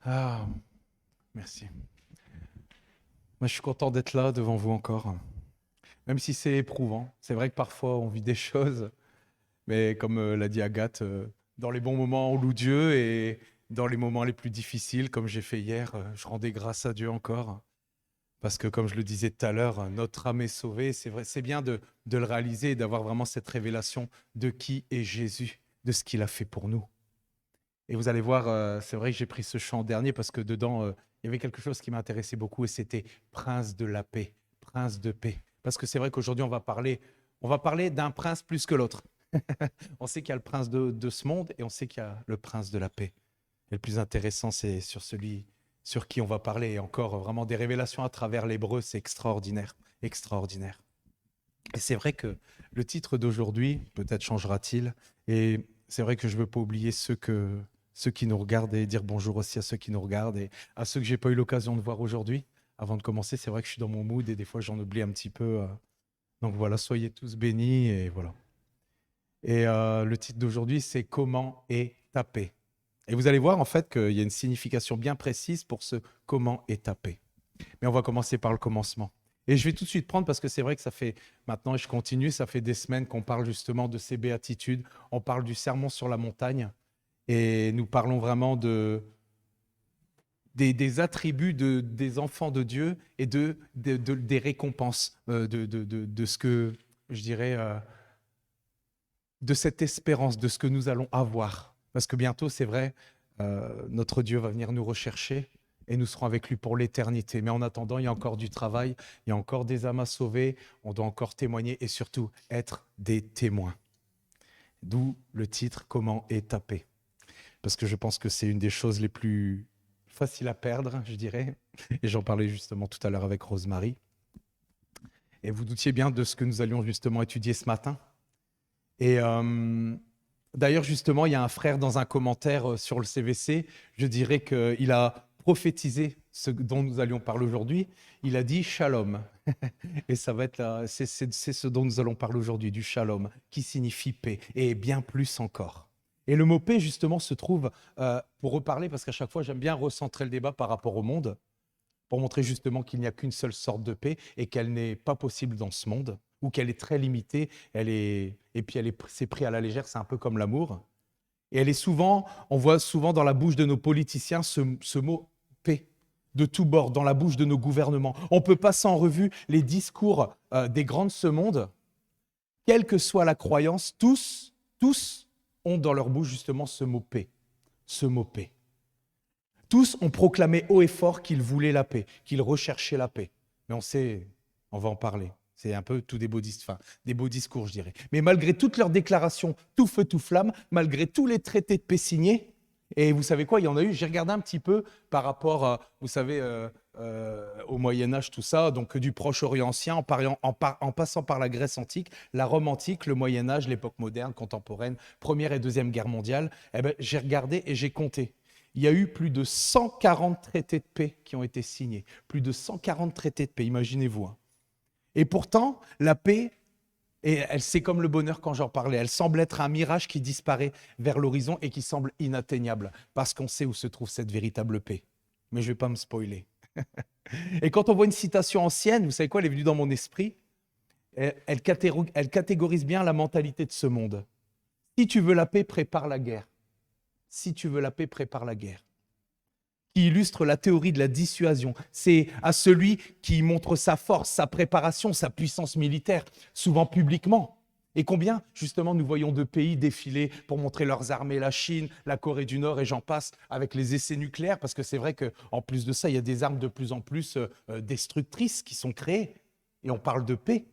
Ah, merci. Moi, je suis content d'être là devant vous encore, même si c'est éprouvant. C'est vrai que parfois on vit des choses, mais comme l'a dit Agathe, dans les bons moments, on loue Dieu et dans les moments les plus difficiles, comme j'ai fait hier, je rendais grâce à Dieu encore. Parce que, comme je le disais tout à l'heure, notre âme est sauvée. C'est vrai, c'est bien de le réaliser et d'avoir vraiment cette révélation de qui est Jésus, de ce qu'il a fait pour nous. Et vous allez voir, c'est vrai que j'ai pris ce chant dernier parce que dedans, il y avait quelque chose qui m'intéressait beaucoup et c'était Prince de la paix, Prince de paix. Parce que c'est vrai qu'aujourd'hui, on va parler d'un prince plus que l'autre. On sait qu'il y a le prince de ce monde et on sait qu'il y a le prince de la paix. Et le plus intéressant, c'est sur celui sur qui on va parler. Et encore, vraiment des révélations à travers l'hébreu, c'est extraordinaire, extraordinaire. Et c'est vrai que le titre d'aujourd'hui, peut-être changera-t-il, et c'est vrai que je ne veux pas oublier ceux qui nous regardent et dire bonjour aussi à ceux qui nous regardent et à ceux que j'ai pas eu l'occasion de voir aujourd'hui. Avant de commencer, c'est vrai que je suis dans mon mood et des fois j'en oublie un petit peu. Donc voilà, soyez tous bénis et voilà. Et le titre d'aujourd'hui, c'est Comment est ta paix. Et vous allez voir en fait qu'il y a une signification bien précise pour ce comment est ta paix. Mais on va commencer par le commencement. Et je vais tout de suite prendre parce que c'est vrai que ça fait maintenant, et je continue, ça fait des semaines qu'on parle justement de ces béatitudes. On parle du sermon sur la montagne et nous parlons vraiment des attributs des enfants de Dieu et des récompenses de ce que je dirais, de cette espérance, de ce que nous allons avoir. Parce que bientôt, c'est vrai, notre Dieu va venir nous rechercher et nous serons avec lui pour l'éternité. Mais en attendant, il y a encore du travail, il y a encore des âmes à sauver, on doit encore témoigner et surtout être des témoins. D'où le titre Comment est ta paix. Parce que je pense que c'est une des choses les plus faciles à perdre, je dirais. Et j'en parlais justement tout à l'heure avec Rosemary. Et vous doutiez bien de ce que nous allions justement étudier ce matin. Et d'ailleurs, justement, il y a un frère dans un commentaire sur le CVC, je dirais qu'il a prophétisé ce dont nous allions parler aujourd'hui. Il a dit shalom. Et ça va être c'est ce dont nous allons parler aujourd'hui, du shalom, qui signifie paix, et bien plus encore. Et le mot paix, justement, se trouve, pour reparler, parce qu'à chaque fois, j'aime bien recentrer le débat par rapport au monde, pour montrer justement qu'il n'y a qu'une seule sorte de paix et qu'elle n'est pas possible dans ce monde, ou qu'elle est très limitée, et puis c'est pris à la légère, c'est un peu comme l'amour. Et elle est souvent, on voit souvent dans la bouche de nos politiciens ce mot paix, de tous bords, dans la bouche de nos gouvernements. On peut passer en revue les discours des grands de ce monde, quelle que soit la croyance, tous ont dans leur bouche justement ce mot paix, ce mot paix. Tous ont proclamé haut et fort qu'ils voulaient la paix, qu'ils recherchaient la paix. Mais on sait, on va en parler. C'est un peu tout des beaux discours, je dirais. Mais malgré toutes leurs déclarations, tout feu, tout flamme, malgré tous les traités de paix signés, et vous savez quoi, il y en a eu, j'ai regardé un petit peu par rapport, vous savez, au Moyen-Âge, tout ça, donc du Proche-Orient ancien, en passant par la Grèce antique, la Rome antique, le Moyen-Âge, l'époque moderne, contemporaine, Première et Deuxième Guerre mondiale, eh ben, j'ai regardé et j'ai compté. Il y a eu plus de 140 traités de paix qui ont été signés. Plus de 140 traités de paix, imaginez-vous. Hein. Et pourtant, la paix, c'est comme le bonheur quand j'en parlais, elle semble être un mirage qui disparaît vers l'horizon et qui semble inatteignable, parce qu'on sait où se trouve cette véritable paix. Mais je ne vais pas me spoiler. Et quand on voit une citation ancienne, vous savez quoi, elle est venue dans mon esprit, elle catégorise bien la mentalité de ce monde. Si tu veux la paix, prépare la guerre. Si tu veux la paix, prépare la guerre. Qui illustre la théorie de la dissuasion. C'est à celui qui montre sa force, sa préparation, sa puissance militaire, souvent publiquement. Et combien, justement, nous voyons de pays défiler pour montrer leurs armées, la Chine, la Corée du Nord et j'en passe, avec les essais nucléaires, parce que c'est vrai qu'en plus de ça, il y a des armes de plus en plus destructrices qui sont créées. Et on parle de paix.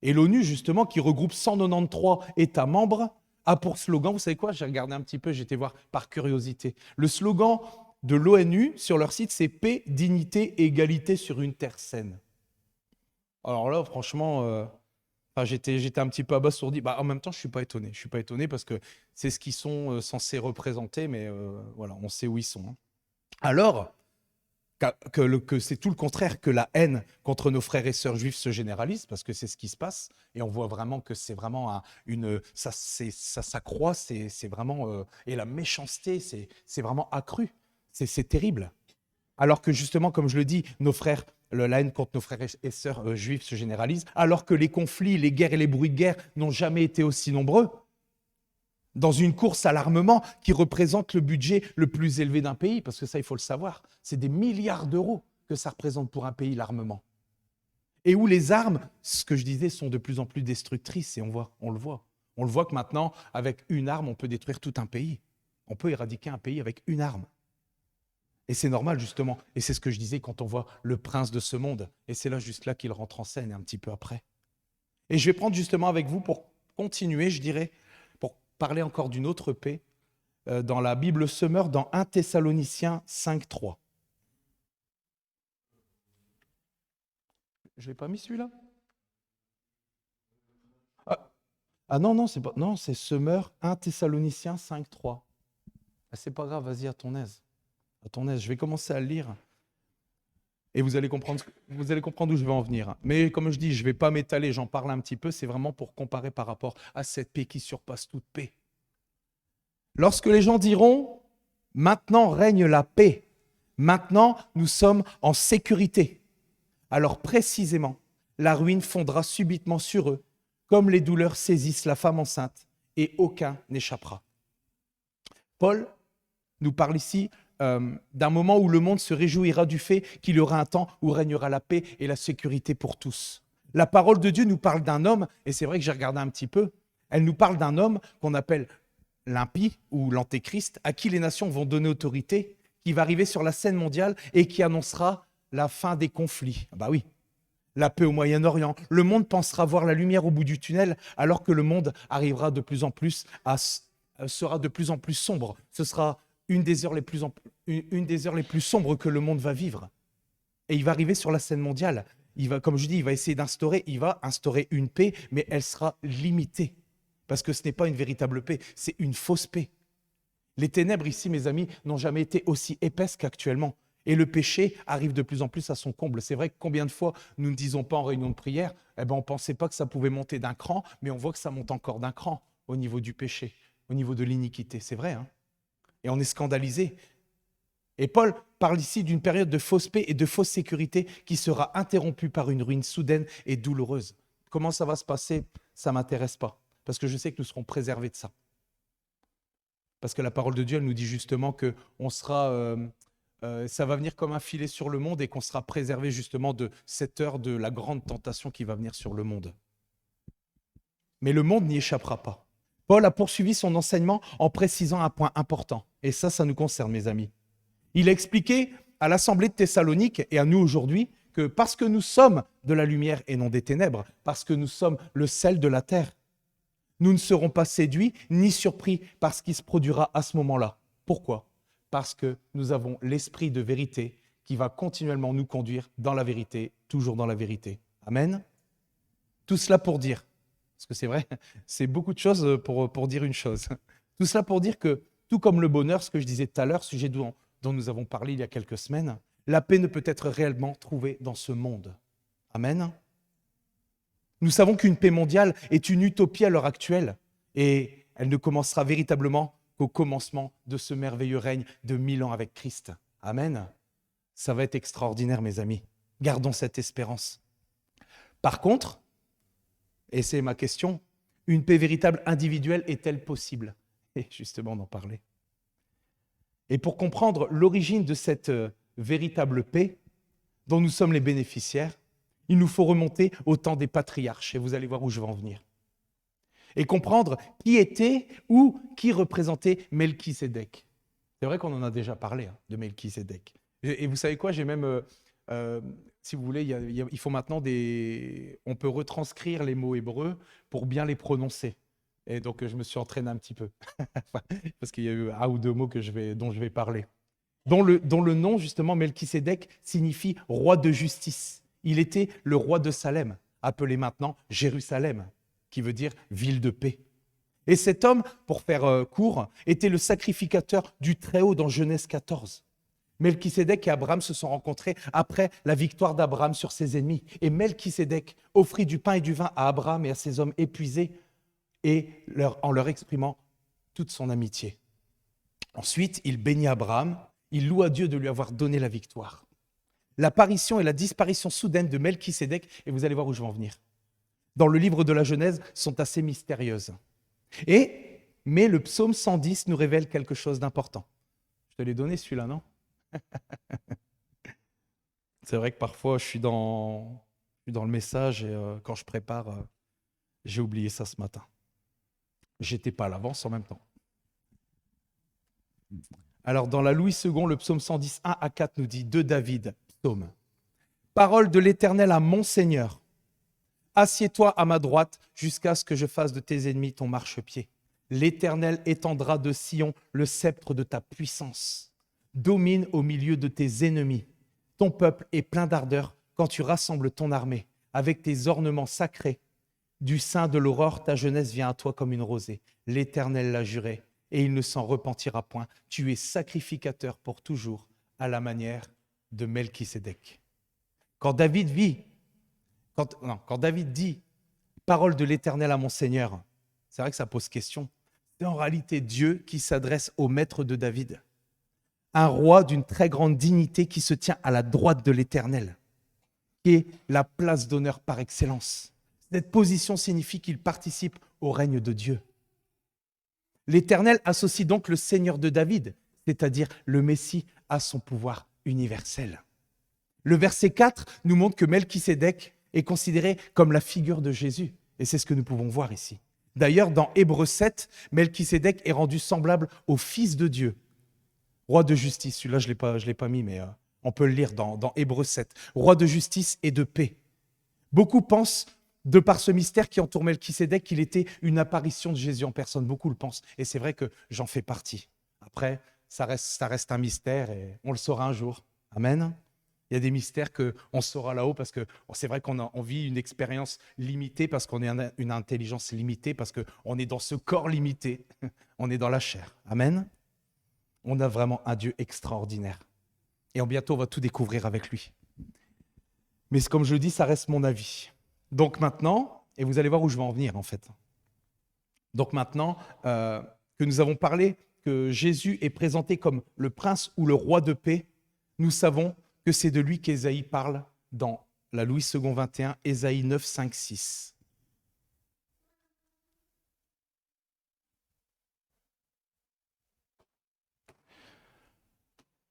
Et l'ONU, justement, qui regroupe 193 États membres, a pour slogan, vous savez quoi, j'ai regardé un petit peu, j'étais voir par curiosité. Le slogan de l'ONU sur leur site, c'est paix, dignité et égalité sur une terre saine. Alors là, franchement, enfin, j'étais un petit peu abasourdi. Bah, en même temps, je ne suis pas étonné. Je ne suis pas étonné parce que c'est ce qu'ils sont censés représenter, mais voilà, on sait où ils sont. Hein. Alors, que c'est tout le contraire, que la haine contre nos frères et sœurs juifs se généralise, parce que c'est ce qui se passe, et on voit vraiment que c'est vraiment ça s'accroît, c'est vraiment, et la méchanceté, c'est vraiment accru. C'est terrible. Alors que justement, comme je le dis, nos frères, la haine contre nos frères et sœurs juifs se généralise, alors que les conflits, les guerres et les bruits de guerre n'ont jamais été aussi nombreux, dans une course à l'armement qui représente le budget le plus élevé d'un pays, parce que ça, il faut le savoir, c'est des milliards d'euros que ça représente pour un pays, l'armement. Et où les armes, ce que je disais, sont de plus en plus destructrices, et on le voit. On le voit que maintenant, avec une arme, on peut détruire tout un pays. On peut éradiquer un pays avec une arme. Et c'est normal, justement. Et c'est ce que je disais quand on voit le prince de ce monde. Et c'est là, juste là, qu'il rentre en scène, et un petit peu après. Et je vais prendre justement avec vous, pour continuer, je dirais, pour parler encore d'une autre paix, dans la Bible Semeur, dans 1 Thessaloniciens 5,3. Je ne l'ai pas mis celui-là? Non, c'est pas. Non, c'est Semeur 1 Thessaloniciens 5,3. C'est pas grave, vas-y, à ton aise. À ton aise, je vais commencer à le lire. Et vous allez comprendre où je vais en venir. Mais comme je dis, je ne vais pas m'étaler, j'en parle un petit peu, c'est vraiment pour comparer par rapport à cette paix qui surpasse toute paix. Lorsque les gens diront, maintenant règne la paix, maintenant nous sommes en sécurité, alors précisément, la ruine fondra subitement sur eux, comme les douleurs saisissent la femme enceinte, et aucun n'échappera. Paul nous parle ici d'un moment où le monde se réjouira du fait qu'il y aura un temps où régnera la paix et la sécurité pour tous. La parole de Dieu nous parle d'un homme, et c'est vrai que j'ai regardé un petit peu, elle nous parle d'un homme qu'on appelle l'impie ou l'antéchrist, à qui les nations vont donner autorité, qui va arriver sur la scène mondiale et qui annoncera la fin des conflits. Bah oui, la paix au Moyen-Orient. Le monde pensera voir la lumière au bout du tunnel, alors que le monde arrivera de plus en plus sera de plus en plus sombre. Ce sera une des heures les plus sombres que le monde va vivre. Et il va arriver sur la scène mondiale. Comme je dis, il va essayer d'instaurer une paix, mais elle sera limitée. Parce que ce n'est pas une véritable paix, c'est une fausse paix. Les ténèbres ici, mes amis, n'ont jamais été aussi épaisses qu'actuellement. Et le péché arrive de plus en plus à son comble. C'est vrai que combien de fois nous ne disons pas en réunion de prière, on ne pensait pas que ça pouvait monter d'un cran, mais on voit que ça monte encore d'un cran au niveau du péché, au niveau de l'iniquité. C'est vrai, hein? Et on est scandalisé. Et Paul parle ici d'une période de fausse paix et de fausse sécurité qui sera interrompue par une ruine soudaine et douloureuse. Comment ça va se passer? Ça ne m'intéresse pas, parce que je sais que nous serons préservés de ça. Parce que la parole de Dieu, elle nous dit justement que ça va venir comme un filet sur le monde et qu'on sera préservé justement de cette heure de la grande tentation qui va venir sur le monde. Mais le monde n'y échappera pas. Paul a poursuivi son enseignement en précisant un point important. Et ça nous concerne, mes amis. Il a expliqué à l'Assemblée de Thessalonique et à nous aujourd'hui que parce que nous sommes de la lumière et non des ténèbres, parce que nous sommes le sel de la terre, nous ne serons pas séduits ni surpris par ce qui se produira à ce moment-là. Pourquoi? Parce que nous avons l'esprit de vérité qui va continuellement nous conduire dans la vérité, toujours dans la vérité. Amen. Tout cela pour dire, parce que c'est vrai, c'est beaucoup de choses pour dire une chose. Tout cela pour dire que, tout comme le bonheur, ce que je disais tout à l'heure, sujet dont nous avons parlé il y a quelques semaines, la paix ne peut être réellement trouvée dans ce monde. Amen. Nous savons qu'une paix mondiale est une utopie à l'heure actuelle et elle ne commencera véritablement qu'au commencement de ce merveilleux règne de 1000 ans avec Christ. Amen. Ça va être extraordinaire, mes amis. Gardons cette espérance. Par contre, et c'est ma question, une paix véritable individuelle est-elle possible? Et justement, on en parlait. Et pour comprendre l'origine de cette véritable paix dont nous sommes les bénéficiaires, il nous faut remonter au temps des patriarches, et vous allez voir où je vais en venir. Et comprendre qui était ou qui représentait Melchisédek. C'est vrai qu'on en a déjà parlé, de Melchisédek. Et vous savez quoi, j'ai même, si vous voulez, il faut maintenant on peut retranscrire les mots hébreux pour bien les prononcer. Et donc, je me suis entraîné un petit peu, parce qu'il y a eu un ou deux mots dont je vais parler. Dont le nom, justement, Melchisédek, signifie roi de justice. Il était le roi de Salem, appelé maintenant Jérusalem, qui veut dire ville de paix. Et cet homme, pour faire court, était le sacrificateur du Très-Haut dans Genèse 14. Melchisédek et Abraham se sont rencontrés après la victoire d'Abraham sur ses ennemis. Et Melchisédek offrit du pain et du vin à Abraham et à ses hommes épuisés, en leur exprimant toute son amitié. Ensuite, il bénit Abraham Il loua Dieu de lui avoir donné la victoire. L'apparition et la disparition soudaine de Melchisédek, et vous allez voir où je vais en venir, dans le livre de la Genèse, sont assez mystérieuses. Mais le psaume 110 nous révèle quelque chose d'important. Je te l'ai donné celui-là, non? C'est vrai que parfois je suis dans le message et quand je prépare, j'ai oublié ça ce matin. J'étais pas à l'avance en même temps. Alors dans la Louis II, le psaume 110, 1 à 4 nous dit de David, psaume. Parole de l'Éternel à mon Seigneur. Assieds-toi à ma droite jusqu'à ce que je fasse de tes ennemis ton marchepied. L'Éternel étendra de Sion le sceptre de ta puissance. Domine au milieu de tes ennemis. Ton peuple est plein d'ardeur quand tu rassembles ton armée avec tes ornements sacrés. Du sein de l'aurore, ta jeunesse vient à toi comme une rosée. L'Éternel l'a juré et il ne s'en repentira point. Tu es sacrificateur pour toujours à la manière de Melchisédek. Quand David dit « Parole de l'Éternel à mon Seigneur », c'est vrai que ça pose question. C'est en réalité Dieu qui s'adresse au maître de David, un roi d'une très grande dignité qui se tient à la droite de l'Éternel, qui est la place d'honneur par excellence. Cette position signifie qu'il participe au règne de Dieu. L'Éternel associe donc le Seigneur de David, c'est-à-dire le Messie, à son pouvoir universel. Le verset 4 nous montre que Melchisédek est considéré comme la figure de Jésus. Et c'est ce que nous pouvons voir ici. D'ailleurs, dans Hébreux 7, Melchisédek est rendu semblable au Fils de Dieu, roi de justice. Celui-là, je ne l'ai pas mis, mais on peut le lire dans Hébreux 7. Roi de justice et de paix. Beaucoup pensent, de par ce mystère qui entoure Melchisédek, qu'il était une apparition de Jésus en personne. Beaucoup le pensent. Et c'est vrai que j'en fais partie. Après, ça reste un mystère et on le saura un jour. Amen. Il y a des mystères qu'on saura là-haut parce que c'est vrai qu'on vit une expérience limitée parce qu'on est une intelligence limitée, parce qu'on est dans ce corps limité. On est dans la chair. Amen. On a vraiment un Dieu extraordinaire. Et bientôt, on va tout découvrir avec lui. Mais comme je le dis, ça reste mon avis. Donc maintenant, et vous allez voir où je vais en venir en fait. Donc maintenant que nous avons parlé que Jésus est présenté comme le prince ou le roi de paix, nous savons que c'est de lui qu'Ésaïe parle dans la Louis II 21, Ésaïe 9, 5, 6.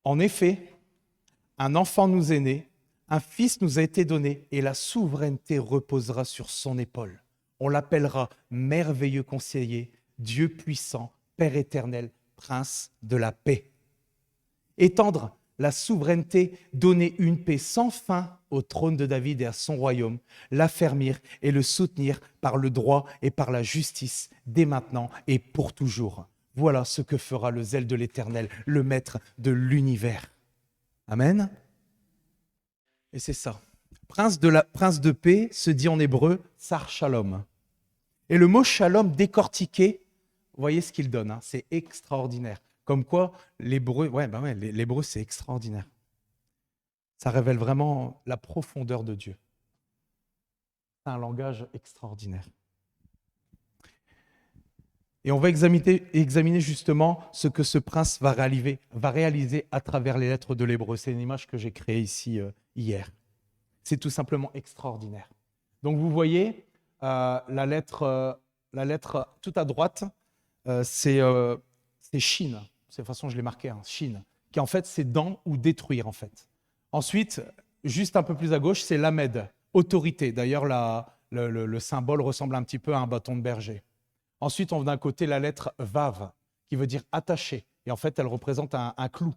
En effet, un enfant nous est né, un fils nous a été donné, et la souveraineté reposera sur son épaule. On l'appellera merveilleux conseiller, Dieu puissant, Père éternel, prince de la paix. Étendre la souveraineté, donner une paix sans fin au trône de David et à son royaume, l'affermir et le soutenir par le droit et par la justice, dès maintenant et pour toujours. Voilà ce que fera le zèle de l'Éternel, le maître de l'univers. Amen. Et c'est ça. Prince de paix se dit en hébreu Sar Shalom. Et le mot Shalom décortiqué, vous voyez ce qu'il donne, hein, c'est extraordinaire. Comme quoi, l'hébreu, l'hébreu, c'est extraordinaire. Ça révèle vraiment la profondeur de Dieu. C'est un langage extraordinaire. Et on va examiner justement ce que ce prince va réaliser à travers les lettres de l'hébreu. C'est une image que j'ai créée ici hier. C'est tout simplement extraordinaire. Donc vous voyez, la lettre tout à droite, c'est Shin. De toute façon, je l'ai marqué, hein, Shin, qui en fait, c'est dans ou détruire en fait. Ensuite, juste un peu plus à gauche, c'est Lamed, autorité. D'ailleurs, le symbole ressemble un petit peu à un bâton de berger. Ensuite, on a d'un côté la lettre Vav, qui veut dire attaché. Et en fait, elle représente un clou.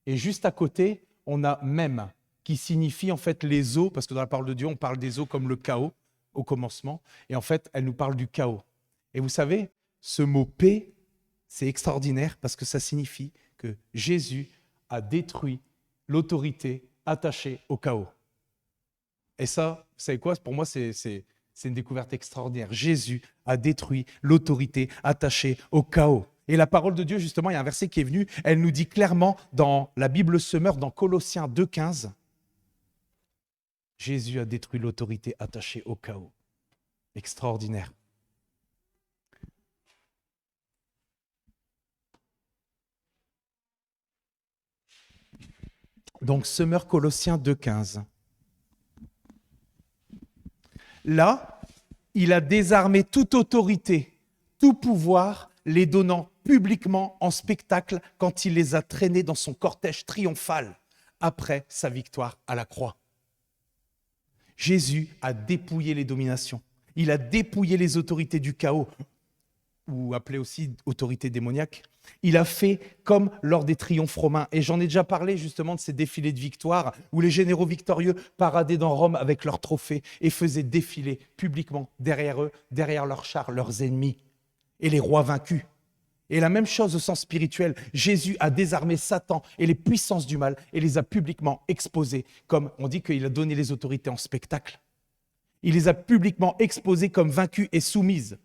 Et juste à côté, on a Mem, qui signifie en fait les eaux, parce que dans la parole de Dieu, on parle des eaux comme le chaos au commencement. Et en fait, elle nous parle du chaos. Et vous savez, ce mot paix, c'est extraordinaire parce que ça signifie que Jésus a détruit l'autorité attachée au chaos. Et ça, vous savez quoi? Pour moi, c'est une découverte extraordinaire. Jésus a détruit l'autorité attachée au chaos. Et la parole de Dieu, justement, il y a un verset qui est venu, elle nous dit clairement dans la Bible Semeur, dans Colossiens 2,15, Jésus a détruit l'autorité attachée au chaos. Extraordinaire. Donc, Semeur Colossiens 2,15. Là, il a désarmé toute autorité, tout pouvoir, les donnant publiquement en spectacle quand il les a traînés dans son cortège triomphal après sa victoire à la croix. Jésus a dépouillé les dominations. Il a dépouillé les autorités du chaos, ou appelées aussi autorités démoniaques. Il a fait comme lors des triomphes romains. Et j'en ai déjà parlé justement de ces défilés de victoire où les généraux victorieux paradaient dans Rome avec leurs trophées et faisaient défiler publiquement derrière eux, derrière leurs chars, leurs ennemis et les rois vaincus. Et la même chose au sens spirituel, Jésus a désarmé Satan et les puissances du mal et les a publiquement exposées, comme on dit qu'il a donné les autorités en spectacle. Il les a publiquement exposées comme vaincues et soumises.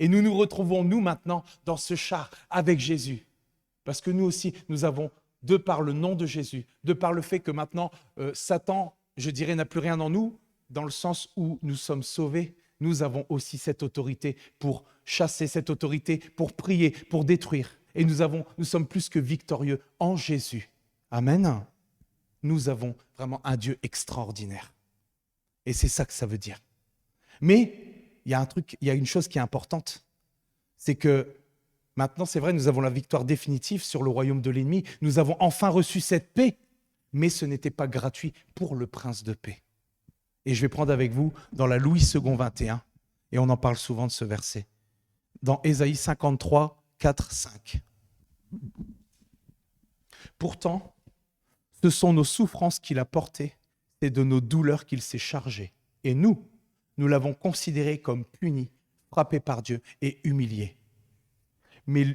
Et nous nous retrouvons, nous, maintenant, dans ce char avec Jésus. Parce que nous aussi, nous avons, de par le nom de Jésus, de par le fait que maintenant, Satan, je dirais, n'a plus rien en nous, dans le sens où nous sommes sauvés, nous avons aussi cette autorité pour chasser, cette autorité pour prier, pour détruire. Et nous sommes plus que victorieux en Jésus. Amen. Nous avons vraiment un Dieu extraordinaire. Et c'est ça que ça veut dire. Mais il y a une chose qui est importante, c'est que maintenant, c'est vrai, nous avons la victoire définitive sur le royaume de l'ennemi. Nous avons enfin reçu cette paix, mais ce n'était pas gratuit pour le prince de paix. Et je vais prendre avec vous dans la Louis II 21, et on en parle souvent de ce verset, dans Ésaïe 53, 4, 5. Pourtant, ce sont nos souffrances qu'il a portées, c'est de nos douleurs qu'il s'est chargé. Et nous l'avons considéré comme puni, frappé par Dieu et humilié. Mais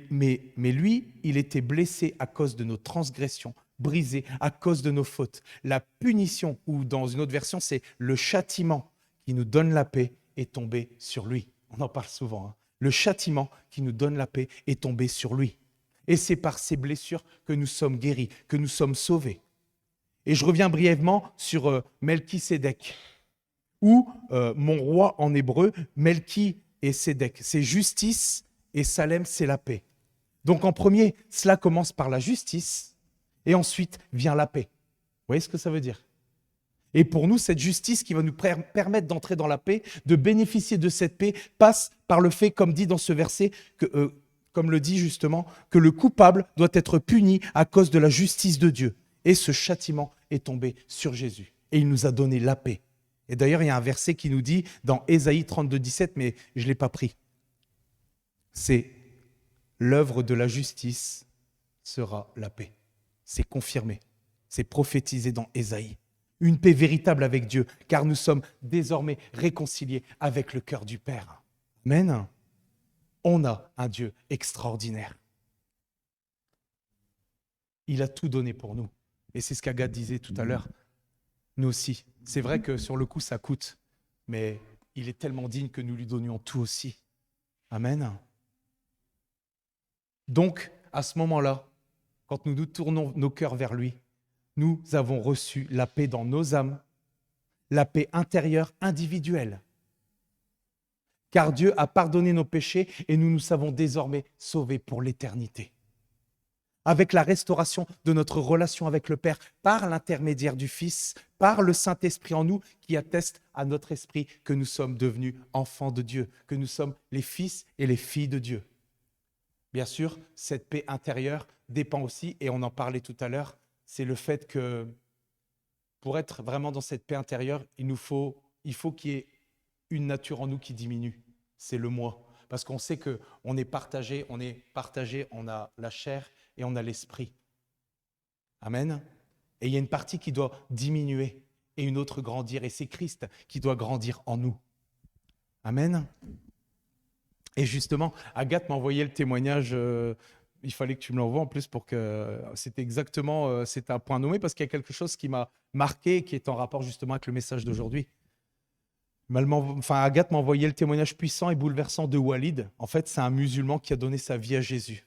lui, il était blessé à cause de nos transgressions, brisé à cause de nos fautes. La punition, ou dans une autre version, c'est le châtiment qui nous donne la paix, est tombé sur lui. On en parle souvent. Hein. Le châtiment qui nous donne la paix est tombé sur lui. Et c'est par ces blessures que nous sommes guéris, que nous sommes sauvés. Et je reviens brièvement sur Melchisédek, ou mon roi en hébreu, Melchi et Sédek. C'est justice et Salem, c'est la paix. Donc en premier, cela commence par la justice et ensuite vient la paix. Vous voyez ce que ça veut dire? Et pour nous, cette justice qui va nous permettre d'entrer dans la paix, de bénéficier de cette paix, passe par le fait, comme dit dans ce verset, comme le dit justement, que le coupable doit être puni à cause de la justice de Dieu. Et ce châtiment est tombé sur Jésus. Et il nous a donné la paix. Et d'ailleurs, il y a un verset qui nous dit, dans Ésaïe 32, 17, mais je ne l'ai pas pris. C'est « l'œuvre de la justice sera la paix ». C'est confirmé, c'est prophétisé dans Ésaïe. Une paix véritable avec Dieu, car nous sommes désormais réconciliés avec le cœur du Père. Amen. On a un Dieu extraordinaire. Il a tout donné pour nous. Et c'est ce qu'Agathe disait tout à l'heure. Nous aussi. C'est vrai que sur le coup, ça coûte, mais il est tellement digne que nous lui donnions tout aussi. Amen. Donc, à ce moment-là, quand nous nous tournons nos cœurs vers lui, nous avons reçu la paix dans nos âmes, la paix intérieure individuelle. Car Dieu a pardonné nos péchés et nous nous savons désormais sauvés pour l'éternité. Avec la restauration de notre relation avec le Père par l'intermédiaire du Fils, par le Saint-Esprit en nous qui atteste à notre esprit que nous sommes devenus enfants de Dieu, que nous sommes les fils et les filles de Dieu. Bien sûr, cette paix intérieure dépend aussi, et on en parlait tout à l'heure, c'est le fait que pour être vraiment dans cette paix intérieure, il faut qu'il y ait une nature en nous qui diminue. C'est le moi. Parce qu'on sait qu'on est partagé, on a la chair et on a l'esprit. Amen. Et il y a une partie qui doit diminuer et une autre grandir. Et c'est Christ qui doit grandir en nous. Amen. Et justement, Agathe m'a envoyé le témoignage. Il fallait que tu me l'envoies en plus pour que c'était exactement, c'était un point nommé parce qu'il y a quelque chose qui m'a marqué et qui est en rapport justement avec le message d'aujourd'hui. Agathe m'a envoyé le témoignage puissant et bouleversant de Walid. En fait, c'est un musulman qui a donné sa vie à Jésus.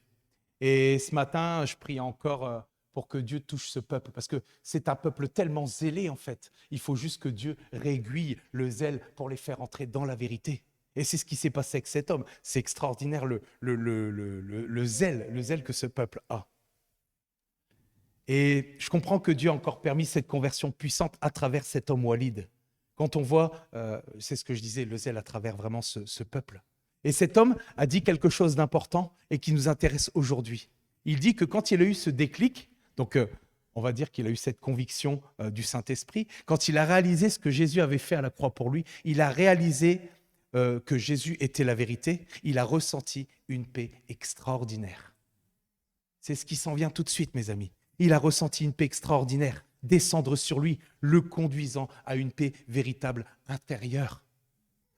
Et ce matin, je prie encore pour que Dieu touche ce peuple, parce que c'est un peuple tellement zélé en fait. Il faut juste que Dieu réaiguille le zèle pour les faire entrer dans la vérité. Et c'est ce qui s'est passé avec cet homme. C'est extraordinaire le zèle que ce peuple a. Et je comprends que Dieu a encore permis cette conversion puissante à travers cet homme Walid. Quand on voit, c'est ce que je disais, le zèle à travers vraiment ce peuple. Et cet homme a dit quelque chose d'important et qui nous intéresse aujourd'hui. Il dit que quand il a eu ce déclic, donc on va dire qu'il a eu cette conviction du Saint-Esprit, quand il a réalisé ce que Jésus avait fait à la croix pour lui, il a réalisé que Jésus était la vérité, il a ressenti une paix extraordinaire. C'est ce qui s'en vient tout de suite, mes amis. Il a ressenti une paix extraordinaire descendre sur lui, le conduisant à une paix véritable intérieure.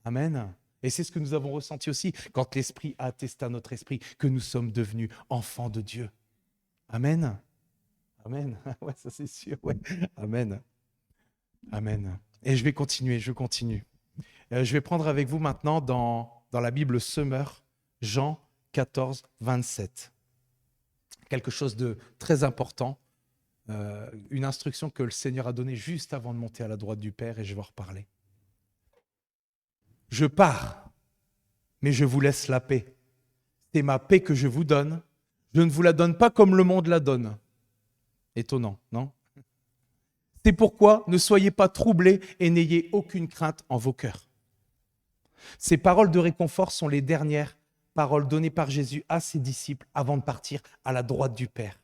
Amen. Et c'est ce que nous avons ressenti aussi quand l'Esprit a attesté à notre esprit que nous sommes devenus enfants de Dieu. Amen. Amen. Ouais, ça c'est sûr. Ouais. Amen. Amen. Et je vais continuer, je continue. Je vais prendre avec vous maintenant dans la Bible Semeur, Jean 14, 27. Quelque chose de très important, une instruction que le Seigneur a donnée juste avant de monter à la droite du Père, et je vais en reparler. Je pars, mais je vous laisse la paix. C'est ma paix que je vous donne. Je ne vous la donne pas comme le monde la donne. Étonnant, non? C'est pourquoi ne soyez pas troublés et n'ayez aucune crainte en vos cœurs. Ces paroles de réconfort sont les dernières paroles données par Jésus à ses disciples avant de partir à la droite du Père.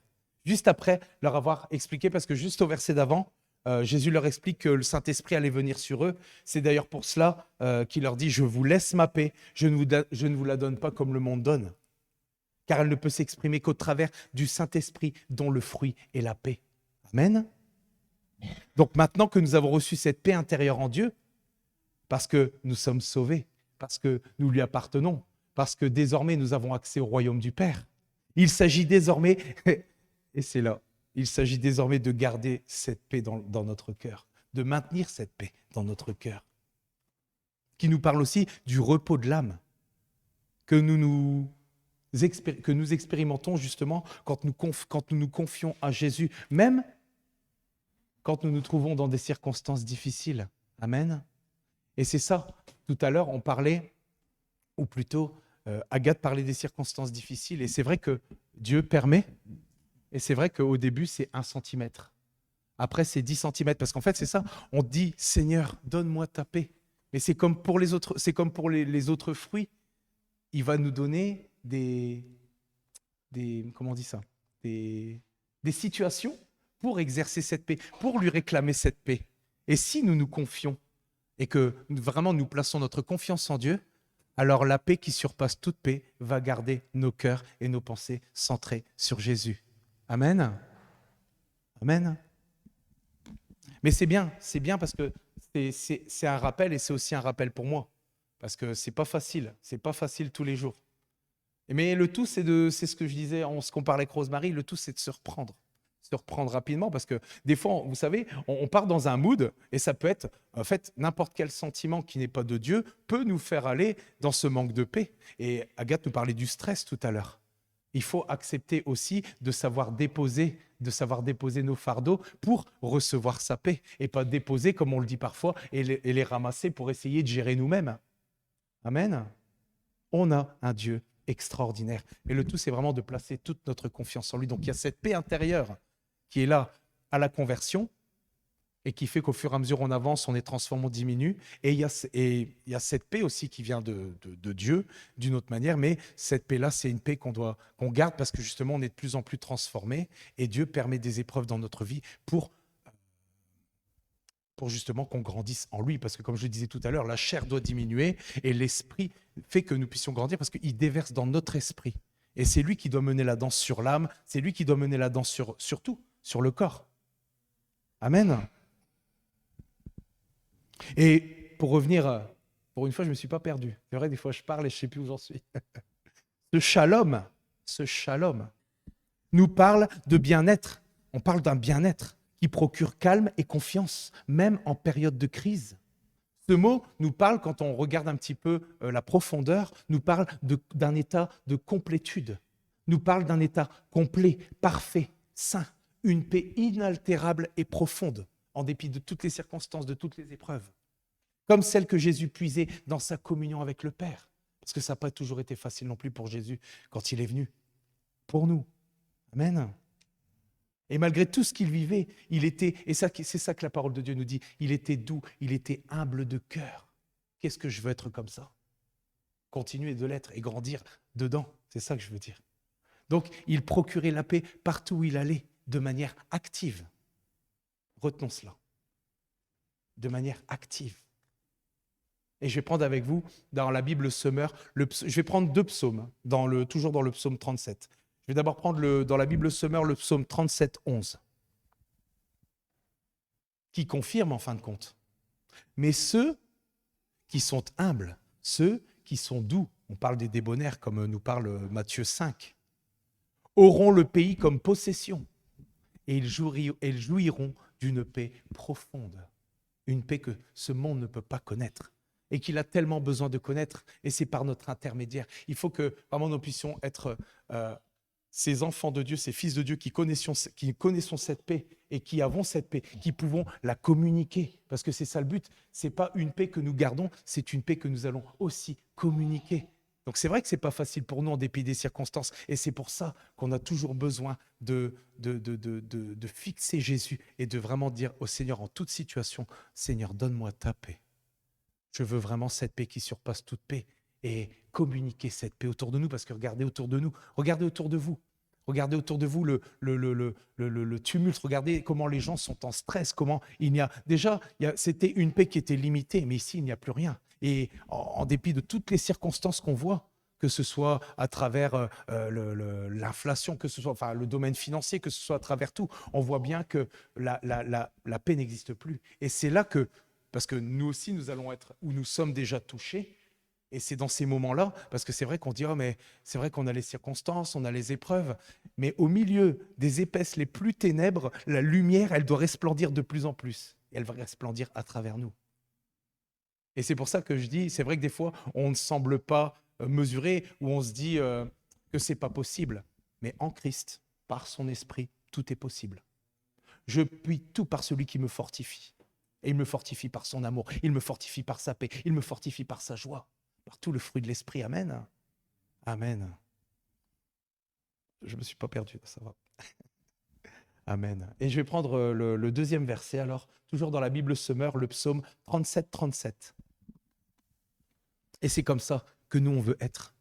Juste après leur avoir expliqué, parce que juste au verset d'avant, Jésus leur explique que le Saint-Esprit allait venir sur eux. C'est d'ailleurs pour cela qu'il leur dit « Je vous laisse ma paix, je ne vous la donne pas comme le monde donne. » Car elle ne peut s'exprimer qu'au travers du Saint-Esprit dont le fruit est la paix. Amen. Donc maintenant que nous avons reçu cette paix intérieure en Dieu, parce que nous sommes sauvés, parce que nous lui appartenons, parce que désormais nous avons accès au royaume du Père, il s'agit désormais, et c'est là, il s'agit désormais de garder cette paix dans notre cœur, de maintenir cette paix dans notre cœur, qui nous parle aussi du repos de l'âme, que nous expérimentons justement quand nous nous confions à Jésus, même quand nous nous trouvons dans des circonstances difficiles. Amen. Et c'est ça, tout à l'heure on parlait, ou plutôt Agathe parlait des circonstances difficiles, et c'est vrai que Dieu permet, et c'est vrai qu'au début c'est 1 centimètre, après c'est 10 centimètres, parce qu'en fait c'est ça, on dit Seigneur, donne-moi ta paix, mais c'est comme pour les autres, c'est comme pour les autres fruits, il va nous donner comment on dit ça, des situations pour exercer cette paix, pour lui réclamer cette paix. Et si nous nous confions et que vraiment nous plaçons notre confiance en Dieu, alors la paix qui surpasse toute paix va garder nos cœurs et nos pensées centrés sur Jésus. Amen. Amen. Mais c'est bien parce que c'est un rappel, et c'est aussi un rappel pour moi, parce que c'est pas facile tous les jours. Mais le tout, c'est ce que je disais, ce qu'on parlait avec Rosemary, le tout c'est de se reprendre rapidement, parce que des fois, vous savez, on part dans un mood, et ça peut être, en fait, n'importe quel sentiment qui n'est pas de Dieu peut nous faire aller dans ce manque de paix. Et Agathe nous parlait du stress tout à l'heure. Il faut accepter aussi de savoir déposer nos fardeaux pour recevoir sa paix, et pas déposer, comme on le dit parfois, et les ramasser pour essayer de gérer nous-mêmes. Amen. On a un Dieu extraordinaire. Et le tout, c'est vraiment de placer toute notre confiance en lui. Donc, il y a cette paix intérieure qui est là à la conversion, et qui fait qu'au fur et à mesure on avance, on est transformé, on diminue. Et il y a cette paix aussi qui vient de Dieu d'une autre manière, mais cette paix-là, c'est une paix qu'on garde, parce que justement, on est de plus en plus transformé, et Dieu permet des épreuves dans notre vie pour justement qu'on grandisse en lui, parce que comme je le disais tout à l'heure, la chair doit diminuer, et l'esprit fait que nous puissions grandir, parce qu'il déverse dans notre esprit. Et c'est lui qui doit mener la danse sur l'âme, c'est lui qui doit mener la danse sur tout, sur le corps. Amen. Et pour revenir, pour une fois, je ne me suis pas perdu. C'est vrai, des fois, je parle et je ne sais plus où j'en suis. Ce shalom nous parle de bien-être. On parle d'un bien-être qui procure calme et confiance, même en période de crise. Ce mot nous parle, quand on regarde un petit peu la profondeur, nous parle d'un état de complétude, nous parle d'un état complet, parfait, sain, une paix inaltérable et profonde, en dépit de toutes les circonstances, de toutes les épreuves, comme celle que Jésus puisait dans sa communion avec le Père, parce que ça n'a pas toujours été facile non plus pour Jésus quand il est venu, pour nous. Amen. Et malgré tout ce qu'il vivait, il était, et c'est ça que la parole de Dieu nous dit, il était doux, il était humble de cœur. Qu'est-ce que je veux être comme ça? Continuer de l'être et grandir dedans, c'est ça que je veux dire. Donc, il procurait la paix partout où il allait, de manière active. Retenons cela. De manière active. Et je vais prendre avec vous, dans la Bible Semeur, je vais prendre 2 psaumes, toujours dans le psaume 37. Je vais d'abord prendre dans la Bible Semeur le psaume 37, 11, qui confirme en fin de compte. Mais ceux qui sont humbles, ceux qui sont doux, on parle des débonnaires comme nous parle Matthieu 5, auront le pays comme possession et ils jouiront d'une paix profonde, une paix que ce monde ne peut pas connaître et qu'il a tellement besoin de connaître, et c'est par notre intermédiaire. Il faut que vraiment nous puissions être ces enfants de Dieu, ces fils de Dieu qui connaissons cette paix et qui avons cette paix, qui pouvons la communiquer, parce que c'est ça le but. Ce n'est pas une paix que nous gardons, c'est une paix que nous allons aussi communiquer. Donc c'est vrai que ce n'est pas facile pour nous en dépit des circonstances, et c'est pour ça qu'on a toujours besoin de fixer Jésus et de vraiment dire au Seigneur en toute situation, Seigneur, donne-moi ta paix. Je veux vraiment cette paix qui surpasse toute paix et communiquer cette paix autour de nous, parce que regardez autour de nous, regardez autour de vous. Regardez autour de vous le tumulte, regardez comment les gens sont en stress, comment il y a… Déjà, c'était une paix qui était limitée, mais ici, il n'y a plus rien. Et en dépit de toutes les circonstances qu'on voit, que ce soit à travers l'inflation, que ce soit enfin, le domaine financier, que ce soit à travers tout, on voit bien que la paix n'existe plus. Et c'est là que, parce que nous aussi, nous allons être, où nous sommes déjà touchés, et c'est dans ces moments-là, parce que c'est vrai qu'on dit, oh, mais c'est vrai qu'on a les circonstances, on a les épreuves, mais au milieu des épaisses les plus ténèbres, la lumière, elle doit resplendir de plus en plus. Et elle va resplendir à travers nous. Et c'est pour ça que je dis, c'est vrai que des fois, on ne semble pas mesurer, ou on se dit que ce n'est pas possible. Mais en Christ, par son esprit, tout est possible. Je puis tout par celui qui me fortifie. Et il me fortifie par son amour, il me fortifie par sa paix, il me fortifie par sa joie. Par tout le fruit de l'esprit. Amen. Amen. Je ne me suis pas perdu, ça va. Amen. Et je vais prendre le deuxième verset, alors, toujours dans la Bible Semeur, le psaume 37, 37. Et c'est comme ça que nous, on veut être.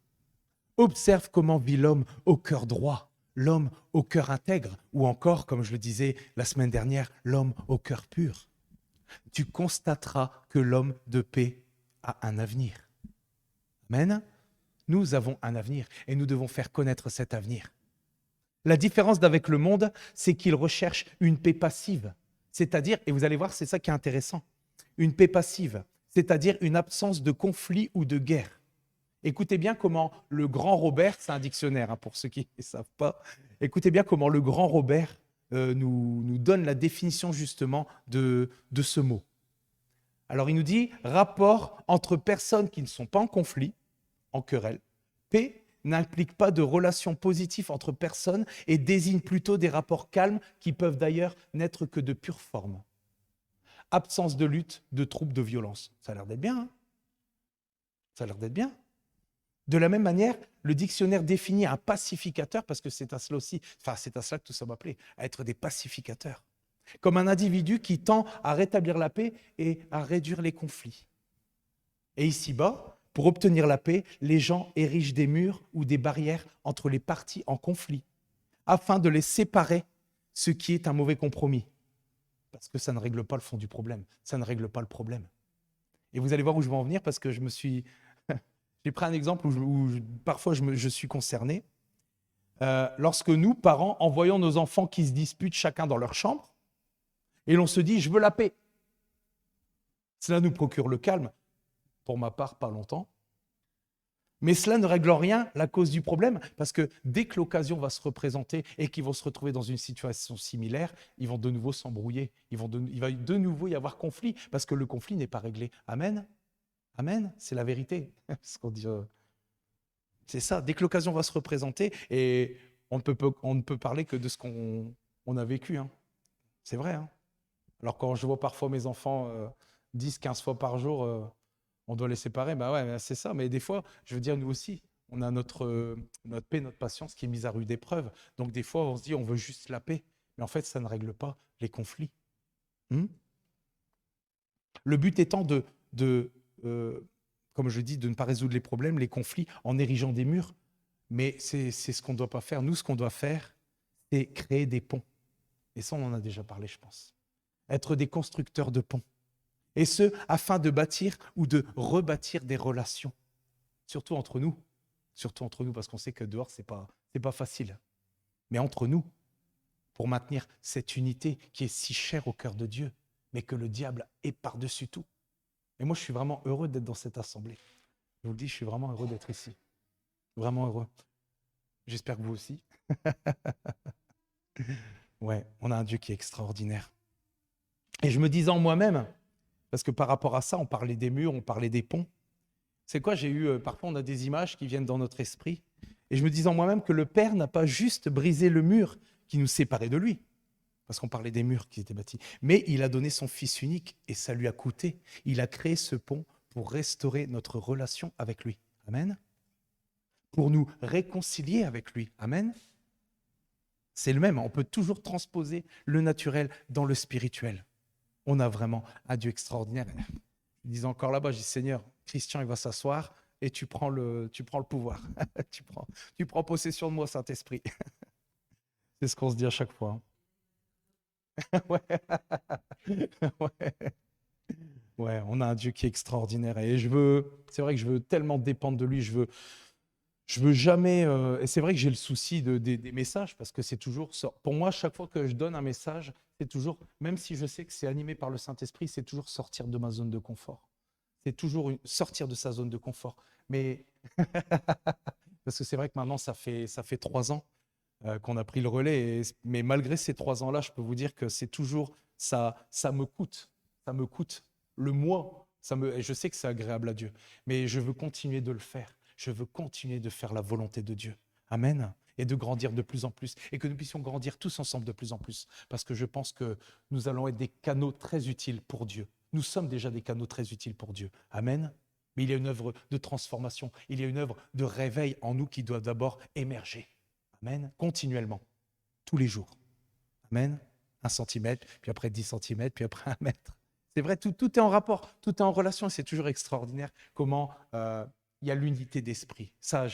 Observe comment vit l'homme au cœur droit, l'homme au cœur intègre, ou encore, comme je le disais la semaine dernière, l'homme au cœur pur. Tu constateras que l'homme de paix a un avenir. Amen. Nous avons un avenir et nous devons faire connaître cet avenir. La différence d'avec le monde, c'est qu'il recherche une paix passive. C'est-à-dire, et vous allez voir, c'est ça qui est intéressant, une paix passive, c'est-à-dire une absence de conflit ou de guerre. Écoutez bien comment le grand Robert, c'est un dictionnaire pour ceux qui ne savent pas, écoutez bien comment le grand Robert nous donne la définition justement de ce mot. Alors il nous dit « rapport entre personnes qui ne sont pas en conflit, en querelle. Paix n'implique pas de relations positives entre personnes et désigne plutôt des rapports calmes qui peuvent d'ailleurs n'être que de pure forme. Absence de lutte, de troubles, de violence. » Ça a l'air d'être bien, hein? Ça a l'air d'être bien. De la même manière, le dictionnaire définit un pacificateur, parce que c'est à cela aussi, enfin c'est à cela que tout ça m'appelait, à être des pacificateurs. Comme un individu qui tend à rétablir la paix et à réduire les conflits. Et ici-bas, pour obtenir la paix, les gens érigent des murs ou des barrières entre les parties en conflit, afin de les séparer, ce qui est un mauvais compromis. Parce que ça ne règle pas le fond du problème, ça ne règle pas le problème. Et vous allez voir où je vais en venir, parce que j'ai pris un exemple où parfois je suis concerné. Lorsque nous, parents, envoyons nos enfants qui se disputent chacun dans leur chambre, et l'on se dit « je veux la paix ». Cela nous procure le calme, pour ma part, pas longtemps. Mais cela ne règle rien la cause du problème, parce que dès que l'occasion va se représenter et qu'ils vont se retrouver dans une situation similaire, ils vont de nouveau s'embrouiller, il va de nouveau y avoir conflit, parce que le conflit n'est pas réglé. Amen. Amen, c'est la vérité. C'est ça, dès que l'occasion va se représenter, et on ne peut parler que de ce qu'on a vécu. Hein. C'est vrai. Hein. Alors quand je vois parfois mes enfants 10, 15 fois par jour, on doit les séparer, bah ouais, c'est ça. Mais des fois, je veux dire, nous aussi, on a notre paix, notre patience qui est mise à rude épreuve. Donc des fois, on se dit, on veut juste la paix. Mais en fait, ça ne règle pas les conflits. Hmm. Le but étant comme je dis, de ne pas résoudre les problèmes, les conflits, en érigeant des murs. Mais c'est ce qu'on ne doit pas faire. Nous, ce qu'on doit faire, c'est créer des ponts. Et ça, on en a déjà parlé, je pense. Être des constructeurs de ponts. Et ce, afin de bâtir ou de rebâtir des relations. Surtout entre nous. Surtout entre nous, parce qu'on sait que dehors, c'est pas facile. Mais entre nous, pour maintenir cette unité qui est si chère au cœur de Dieu, mais que le diable est par-dessus tout. Et moi, je suis vraiment heureux d'être dans cette assemblée. Je vous le dis, je suis vraiment heureux d'être ici. Vraiment heureux. J'espère que vous aussi. Ouais, on a un Dieu qui est extraordinaire. Et je me disais en moi-même, parce que par rapport à ça, on parlait des murs, on parlait des ponts. C'est quoi, parfois on a des images qui viennent dans notre esprit. Et je me disais en moi-même que le Père n'a pas juste brisé le mur qui nous séparait de lui, parce qu'on parlait des murs qui étaient bâtis, mais il a donné son Fils unique et ça lui a coûté. Il a créé ce pont pour restaurer notre relation avec lui. Amen. Pour nous réconcilier avec lui. Amen. C'est le même, on peut toujours transposer le naturel dans le spirituel. On a vraiment un Dieu extraordinaire. Je disais encore là-bas, je dis Seigneur, Christian, il va s'asseoir et tu prends le pouvoir. tu prends possession de moi, Saint-Esprit. C'est ce qu'on se dit à chaque fois. Ouais. Ouais. Ouais, on a un Dieu qui est extraordinaire. Et c'est vrai que je veux tellement dépendre de lui. Je veux jamais. Et c'est vrai que j'ai le souci des messages parce que c'est toujours. Pour moi, chaque fois que je donne un message, c'est toujours, même si je sais que c'est animé par le Saint-Esprit, c'est toujours sortir de ma zone de confort. C'est toujours sortir de sa zone de confort. Mais parce que c'est vrai que maintenant, ça fait 3 ans qu'on a pris le relais. Mais malgré ces 3 ans-là, je peux vous dire que c'est toujours ça me coûte. Ça me coûte le mois. Et je sais que c'est agréable à Dieu, mais je veux continuer de le faire. Je veux continuer de faire la volonté de Dieu. Amen. Et de grandir de plus en plus. Et que nous puissions grandir tous ensemble de plus en plus. Parce que je pense que nous allons être des canaux très utiles pour Dieu. Nous sommes déjà des canaux très utiles pour Dieu. Amen. Mais il y a une œuvre de transformation. Il y a une œuvre de réveil en nous qui doit d'abord émerger. Amen. Continuellement. Tous les jours. Amen. 1 centimètre, puis après 10 centimètres, puis après 1 mètre. C'est vrai, tout est en rapport, tout est en relation. Et c'est toujours extraordinaire comment il y a l'unité d'esprit. Ça,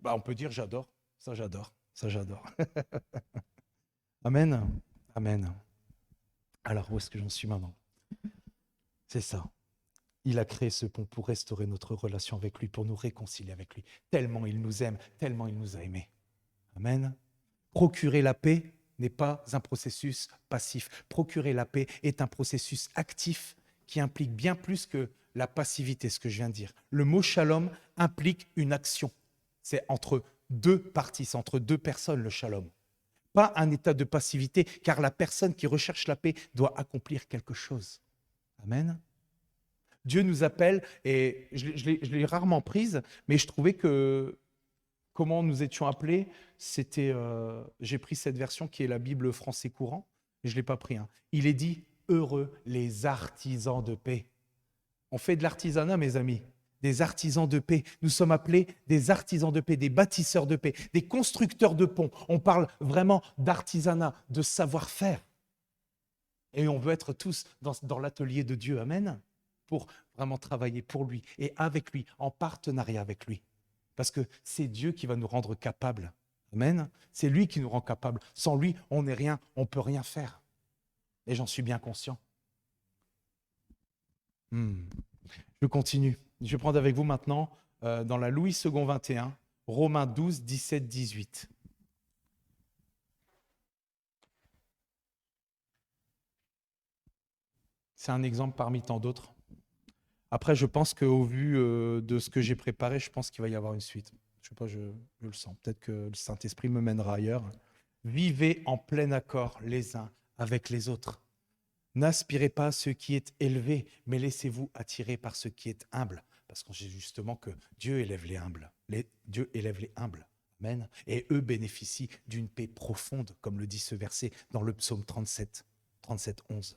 on peut dire j'adore. Ça, j'adore. Ça, j'adore. Amen. Amen. Alors, où est-ce que j'en suis maintenant? C'est ça. Il a créé ce pont pour restaurer notre relation avec lui, pour nous réconcilier avec lui. Tellement il nous aime, tellement il nous a aimés. Amen. Procurer la paix n'est pas un processus passif. Procurer la paix est un processus actif qui implique bien plus que la passivité, ce que je viens de dire. Le mot shalom implique une action. C'est entre deux parties, c'est entre deux personnes le shalom. Pas un état de passivité, car la personne qui recherche la paix doit accomplir quelque chose. Amen. Dieu nous appelle, et je l'ai rarement prise, mais je trouvais que comment nous étions appelés, j'ai pris cette version qui est la Bible français courant, et je ne l'ai pas pris. Il est dit « Heureux les artisans de paix ». On fait de l'artisanat, mes amis, des artisans de paix. Nous sommes appelés des artisans de paix, des bâtisseurs de paix, des constructeurs de ponts. On parle vraiment d'artisanat, de savoir-faire. Et on veut être tous dans l'atelier de Dieu, amen, pour vraiment travailler pour lui et avec lui, en partenariat avec lui. Parce que c'est Dieu qui va nous rendre capables. Amen. C'est lui qui nous rend capables. Sans lui, on n'est rien, on ne peut rien faire. Et j'en suis bien conscient. Je continue. Je vais prendre avec vous maintenant dans la Louis II 21, Romains 12, 17, 18. C'est un exemple parmi tant d'autres. Après, je pense qu'au vu de ce que j'ai préparé, je pense qu'il va y avoir une suite. Je sais pas, je le sens. Peut-être que le Saint-Esprit me mènera ailleurs. Vivez en plein accord les uns avec les autres. N'aspirez pas à ce qui est élevé, mais laissez-vous attirer par ce qui est humble. Parce qu'on sait justement que Dieu élève les humbles. Dieu élève les humbles. Amen. Et eux bénéficient d'une paix profonde, comme le dit ce verset dans le psaume 37, 11.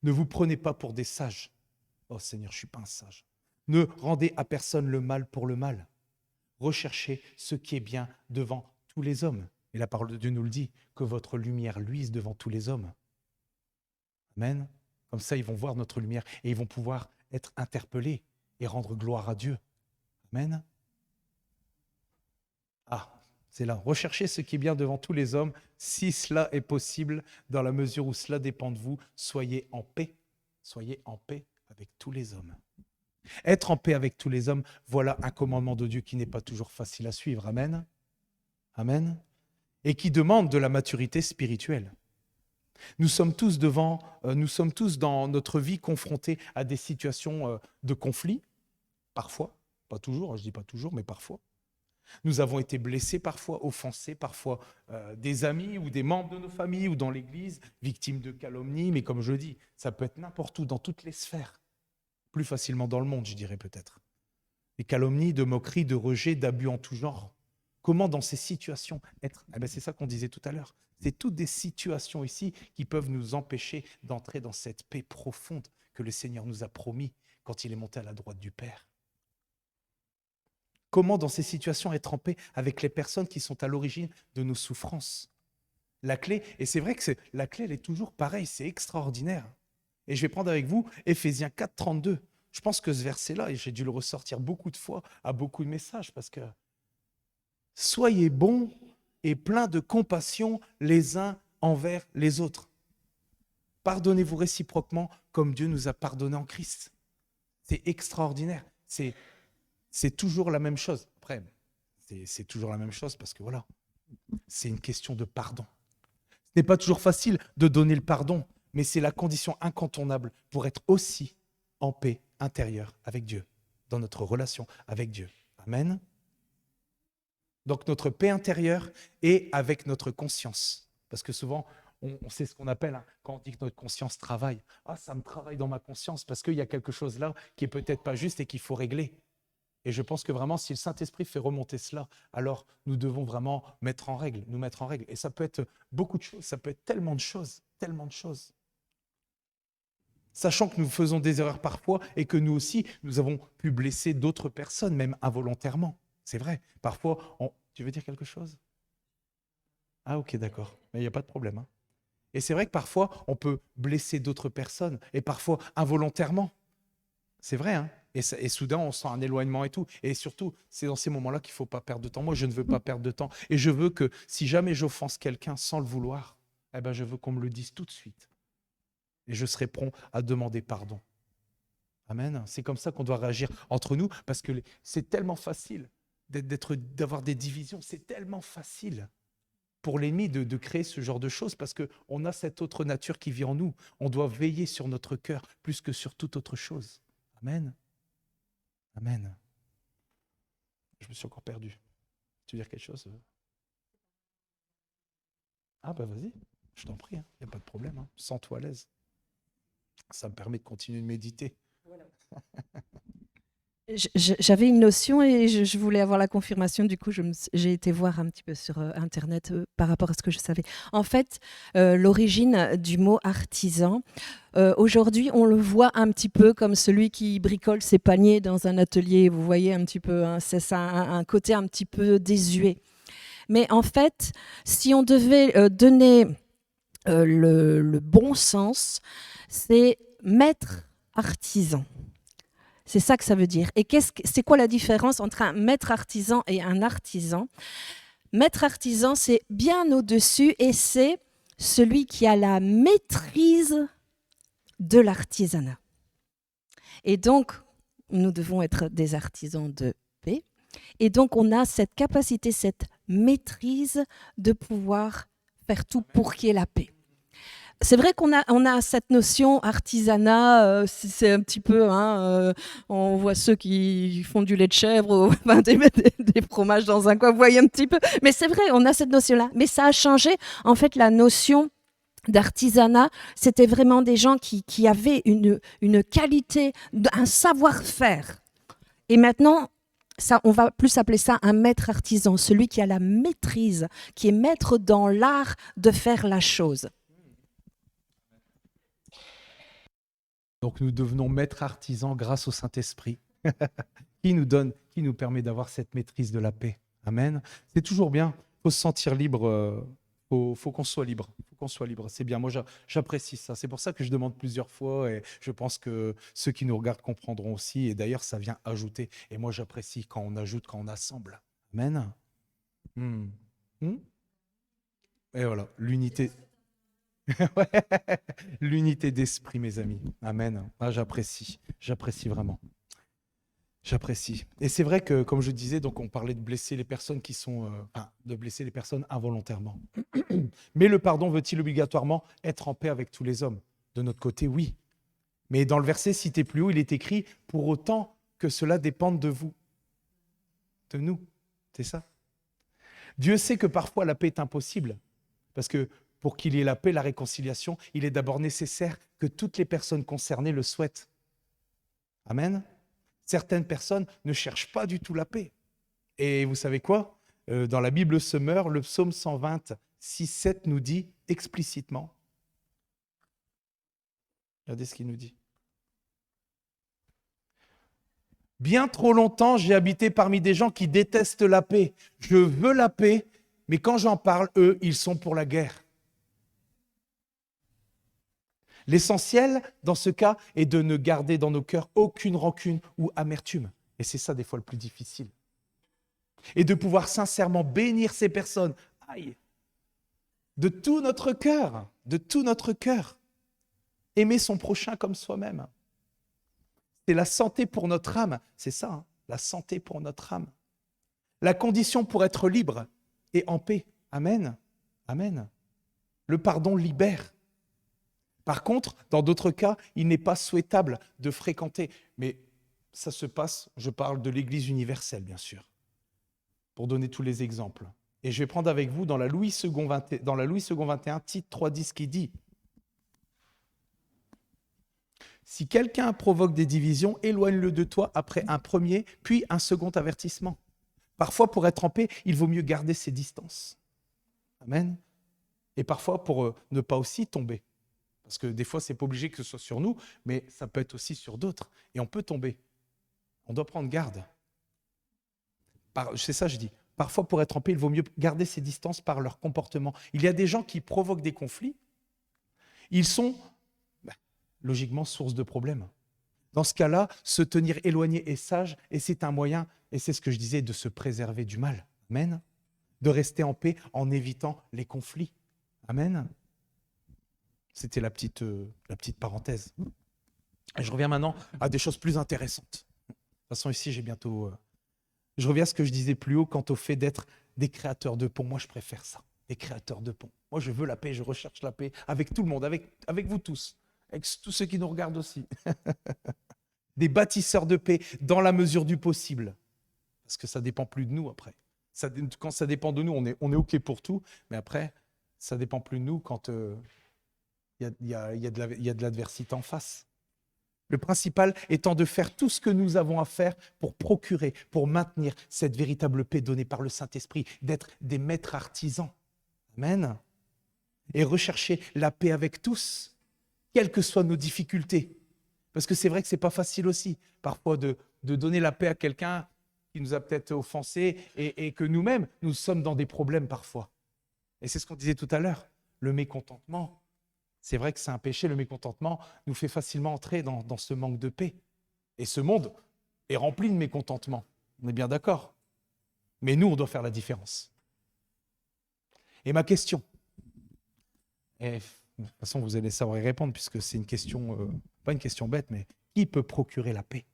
Ne vous prenez pas pour des sages. Oh Seigneur, je ne suis pas un sage. Ne rendez à personne le mal pour le mal. Recherchez ce qui est bien devant tous les hommes. Et la parole de Dieu nous le dit, que votre lumière luise devant tous les hommes. Amen. Comme ça, ils vont voir notre lumière et ils vont pouvoir être interpellés et rendre gloire à Dieu. Amen. Ah, c'est là. Recherchez ce qui est bien devant tous les hommes, si cela est possible, dans la mesure où cela dépend de vous. Soyez en paix. Soyez en paix avec tous les hommes. Être en paix avec tous les hommes, voilà un commandement de Dieu qui n'est pas toujours facile à suivre. Amen. Amen. Et qui demande de la maturité spirituelle. Nous sommes tous dans notre vie confrontés à des situations de conflit, parfois, pas toujours, je dis pas toujours, mais parfois. Nous avons été blessés parfois, offensés parfois, des amis ou des membres de nos familles ou dans l'église, victimes de calomnies, mais comme je dis, ça peut être n'importe où, dans toutes les sphères, plus facilement dans le monde, je dirais peut-être. Des calomnies, de moqueries, de rejets, d'abus en tout genre. Comment dans ces situations être ? C'est ça qu'on disait tout à l'heure. C'est toutes des situations ici qui peuvent nous empêcher d'entrer dans cette paix profonde que le Seigneur nous a promis quand il est monté à la droite du Père. Comment dans ces situations être en paix avec les personnes qui sont à l'origine de nos souffrances ? La clé, et c'est vrai que la clé, elle est toujours pareille, c'est extraordinaire. Et je vais prendre avec vous Éphésiens 4, 32. Je pense que ce verset-là, et j'ai dû le ressortir beaucoup de fois à beaucoup de messages, parce que soyez bons et pleins de compassion les uns envers les autres. Pardonnez-vous réciproquement comme Dieu nous a pardonné en Christ. C'est extraordinaire. C'est toujours la même chose. Après, c'est toujours la même chose parce que voilà, c'est une question de pardon. Ce n'est pas toujours facile de donner le pardon, mais c'est la condition incontournable pour être aussi en paix intérieure avec Dieu, dans notre relation avec Dieu. Amen. Donc notre paix intérieure est avec notre conscience. Parce que souvent, on sait ce qu'on appelle, quand on dit que notre conscience travaille. Ah, ça me travaille dans ma conscience parce qu'il y a quelque chose là qui est peut-être pas juste et qu'il faut régler. Et je pense que vraiment, si le Saint-Esprit fait remonter cela, alors nous devons vraiment nous mettre en règle. Et ça peut être beaucoup de choses, ça peut être tellement de choses. Sachant que nous faisons des erreurs parfois et que nous aussi, nous avons pu blesser d'autres personnes, même involontairement. C'est vrai. Parfois, tu veux dire quelque chose ? Ah ok, d'accord. Mais il n'y a pas de problème. Et c'est vrai que parfois, on peut blesser d'autres personnes, et parfois involontairement. C'est vrai, et soudain, on sent un éloignement et tout. Et surtout, c'est dans ces moments-là qu'il ne faut pas perdre de temps. Moi, je ne veux pas perdre de temps. Et je veux que si jamais j'offense quelqu'un sans le vouloir, je veux qu'on me le dise tout de suite. Et je serai prompt à demander pardon. Amen. C'est comme ça qu'on doit réagir entre nous, parce que c'est tellement facile d'avoir des divisions. C'est tellement facile pour l'ennemi de créer ce genre de choses, parce qu'on a cette autre nature qui vit en nous. On doit veiller sur notre cœur plus que sur toute autre chose. Amen. Amen. Je me suis encore perdu. Tu veux dire quelque chose ? Ah vas-y, je t'en prie, il n'y a pas de problème. Sens-toi à l'aise. Ça me permet de continuer de méditer. Voilà. J'avais une notion et je voulais avoir la confirmation. Du coup, j'ai été voir un petit peu sur Internet par rapport à ce que je savais. En fait, l'origine du mot artisan, aujourd'hui, on le voit un petit peu comme celui qui bricole ses paniers dans un atelier. Vous voyez un petit peu, c'est ça, un côté un petit peu désuet. Mais en fait, si on devait donner le bon sens, c'est maître artisan. C'est ça que ça veut dire. Et c'est quoi la différence entre un maître artisan et un artisan ? Maître artisan, c'est bien au-dessus et c'est celui qui a la maîtrise de l'artisanat. Et donc, nous devons être des artisans de paix. Et donc, on a cette capacité, cette maîtrise de pouvoir faire tout pour qu'il y ait la paix. C'est vrai qu'on a cette notion artisanat, c'est un petit peu, on voit ceux qui font du lait de chèvre, des fromages dans un coin, vous voyez un petit peu. Mais c'est vrai, on a cette notion-là. Mais ça a changé. En fait, la notion d'artisanat, c'était vraiment des gens qui avaient une qualité, un savoir-faire. Et maintenant, ça, on va plus appeler ça un maître artisan, celui qui a la maîtrise, qui est maître dans l'art de faire la chose. Donc nous devenons maîtres artisans grâce au Saint-Esprit qui nous permet d'avoir cette maîtrise de la paix. Amen. C'est toujours bien faut se sentir libre. Faut qu'on soit libre. Faut qu'on soit libre. C'est bien. Moi, j'apprécie ça. C'est pour ça que je demande plusieurs fois et je pense que ceux qui nous regardent comprendront aussi. Et d'ailleurs, ça vient ajouter. Et moi, j'apprécie quand on ajoute, quand on assemble. Amen. Hmm. Hmm. Et voilà, l'unité. Ouais. L'unité d'esprit, mes amis. Amen. Ah, j'apprécie vraiment. J'apprécie. Et c'est vrai que, comme je disais, donc on parlait de blesser les personnes qui sont, enfin, de blesser les personnes involontairement. Mais le pardon veut-il obligatoirement être en paix avec tous les hommes? De notre côté, oui. Mais dans le verset cité plus haut, il est écrit pour autant que cela dépende de vous, de nous. C'est ça. Dieu sait que parfois la paix est impossible, parce que pour qu'il y ait la paix, la réconciliation, il est d'abord nécessaire que toutes les personnes concernées le souhaitent. Amen. Certaines personnes ne cherchent pas du tout la paix. Et vous savez quoi? Dans la Bible Semeur, le psaume 120, 6-7 nous dit explicitement. Regardez ce qu'il nous dit. Bien trop longtemps, j'ai habité parmi des gens qui détestent la paix. Je veux la paix, mais quand j'en parle, eux, ils sont pour la guerre. L'essentiel, dans ce cas, est de ne garder dans nos cœurs aucune rancune ou amertume. Et c'est ça, des fois, le plus difficile. Et de pouvoir sincèrement bénir ces personnes. Aïe, de tout notre cœur, de tout notre cœur. Aimer son prochain comme soi-même. C'est la santé pour notre âme. C'est ça, hein, la santé pour notre âme. La condition pour être libre et en paix. Amen. Amen. Le pardon libère. Par contre, dans d'autres cas, il n'est pas souhaitable de fréquenter. Mais ça se passe, je parle de l'Église universelle, bien sûr, pour donner tous les exemples. Et je vais prendre avec vous dans la Louis II 21, titre 3.10, qui dit « Si quelqu'un provoque des divisions, éloigne-le de toi après un premier, puis un second avertissement. Parfois, pour être en paix, il vaut mieux garder ses distances. » Amen. Et parfois, pour ne pas aussi tomber. Parce que des fois, ce n'est pas obligé que ce soit sur nous, mais ça peut être aussi sur d'autres. Et on peut tomber. On doit prendre garde. C'est ça que je dis. Parfois, pour être en paix, il vaut mieux garder ses distances par leur comportement. Il y a des gens qui provoquent des conflits. Ils sont, logiquement, source de problèmes. Dans ce cas-là, se tenir éloigné est sage, et c'est un moyen, et c'est ce que je disais, de se préserver du mal. Amen. De rester en paix en évitant les conflits. Amen. C'était la petite parenthèse. Et je reviens maintenant à des choses plus intéressantes. De toute façon, ici, j'ai bientôt... Je reviens à ce que je disais plus haut quant au fait d'être des créateurs de ponts. Moi, je préfère ça, des créateurs de ponts. Moi, je veux la paix, je recherche la paix avec tout le monde, avec vous tous, avec tous ceux qui nous regardent aussi. Des bâtisseurs de paix dans la mesure du possible. Parce que ça ne dépend plus de nous après. Quand ça dépend de nous, on est OK pour tout, mais après, ça ne dépend plus de nous quand... il y a de l'adversité en face. Le principal étant de faire tout ce que nous avons à faire pour procurer, pour maintenir cette véritable paix donnée par le Saint-Esprit, d'être des maîtres artisans. Amen. Et rechercher la paix avec tous, quelles que soient nos difficultés. Parce que c'est vrai que ce n'est pas facile aussi, parfois, de donner la paix à quelqu'un qui nous a peut-être offensés et que nous-mêmes, nous sommes dans des problèmes parfois. Et c'est ce qu'on disait tout à l'heure, le mécontentement. C'est vrai que c'est un péché, le mécontentement nous fait facilement entrer dans ce manque de paix. Et ce monde est rempli de mécontentement, on est bien d'accord. Mais nous, on doit faire la différence. Et ma question, et de toute façon vous allez savoir y répondre puisque c'est une question, pas une question bête, mais qui peut procurer la paix?